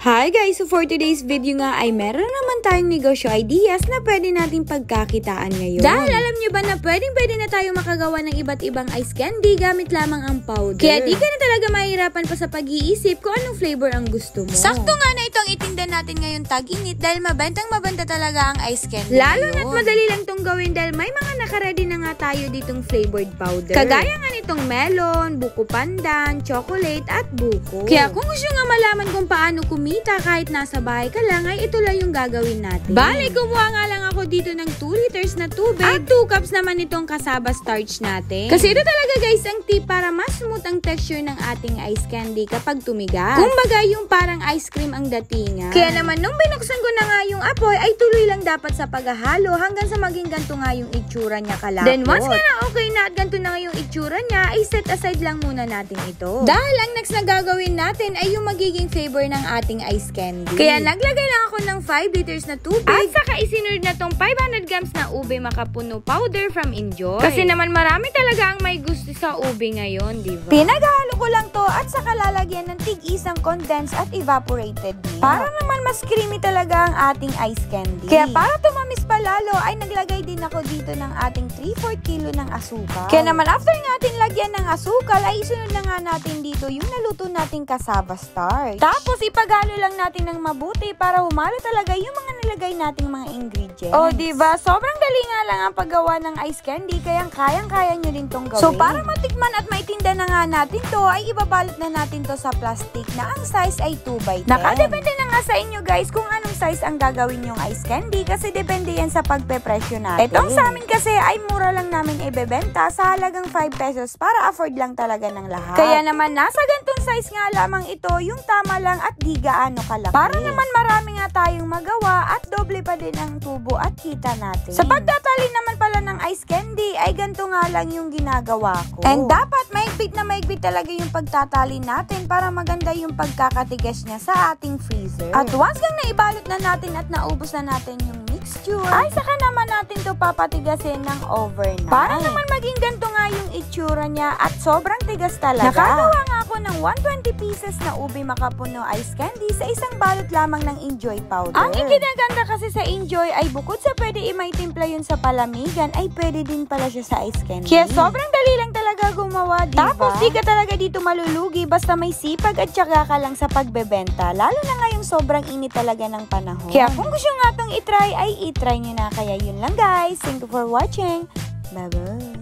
Hi guys! So for today's video nga ay meron naman tayong negosyo ideas na pwede nating pagkakitaan ngayon. Dahil alam nyo ba na pwede na tayo makagawa ng iba't ibang ice candy gamit lamang ang powder. Kaya di ka na talaga mahirapan pa sa pag-iisip kung anong flavor ang gusto mo. Sakto nga na ito ang itinda natin ngayon tag-init dahil mabenta talaga ang ice candy. Lalo na't madali lang tong gawin dahil may mga nakaredy na nga tayo ditong flavored powder. Kagaya nga nitong melon, buko pandan, chocolate at buko. Kaya kung gusto nga malaman kung paano kahit nasa bahay ka lang, ay ito lang yung gagawin natin. Bale, kumuha nga lang ako dito ng 2 liters na tubig at 2 cups naman itong cassava starch natin. Kasi ito talaga guys ang tip para mas smooth ang texture ng ating ice candy kapag tumigas. Kumbaga yung parang ice cream ang datingan. Kaya naman nung binuksan ko na nga yung apoy, ay tuloy lang dapat sa paghahalo hanggang sa maging ganito nga yung itsura niya kalapot. Then once nga na okay na at ganito na nga yung itsura niya, ay set aside lang muna natin ito. Dahil ang next na gagawin natin ay yung magiging flavor ng ating ice candy. Kaya naglagay lang ako ng 5 liters na tubig at saka isinunod na tong 500 grams na ube makapuno powder from Enjoy. Kasi naman marami talaga ang may gusto sa ube ngayon, di ba? Pinaghalo ko lang to at saka lalagyan ng tig-isang condensed at evaporated milk. Para naman mas creamy talaga ang ating ice candy. Kaya para tumamis pa lalo ay naglagay din ako dito ng ating 3/4 kilo ng asukal. Kaya naman after natin lagyan ng asukal ay isunod na nga natin dito yung naluto nating cassava starch. Tapos ipaghalo lang natin ng mabuti para humalo talaga yung mga nilagay nating mga ingredients. Oh, diba? Sobrang dali nga lang ang paggawa ng ice candy, kaya kayang-kaya nyo din tong gawin. So, para matikman at maitinda na nga natin to, ay ibabalot na natin to sa plastic na ang size ay 2x10. Nakadepende na nga sa inyo guys kung anong size ang gagawin yung ice candy kasi depende yan sa pagpe-presyo natin. Itong sa amin kasi ay mura lang namin ibebenta sa halagang 5 pesos para afford lang talaga ng lahat. Kaya naman nasa gantong size nga lamang ito, yung tama lang at di gaano kalaki. Para naman marami nga tayong magawa at doble pa din ang tubo at kita natin. Sa pagtatali naman pala ng ice candy ay ganito nga lang yung ginagawa ko. And dapat maigpit na maigpit talaga yung pagtatali natin para maganda yung pagkakatigas niya sa ating freezer. At once kang naibalot na natin at naubos na natin yung mixture, ay saka naman natin to papatigasin ng overnight. Para naman maging ganito nga yung itsura niya at sobrang tigas talaga. Nakagawa nga ako ng 120 pieces na ube makapuno ice candy sa isang balot lamang ng Enjoy powder. Ang ikinaganda kasi sa Enjoy ay bukod sa pwede imaitimpla yun sa palamigan, ay pwede din pala siya sa ice candy. Kaya sobrang dali lang talaga gumawa, diba? Tapos di ka talaga dito malulugi basta may sipag at syaga ka lang sa pagbebenta. Lalo na ngayong sobrang init talaga ng panahon. Kaya kung gusto nga itong itry, ay itry nyo na. Kaya yun lang guys. Thank you for watching. Bye-bye.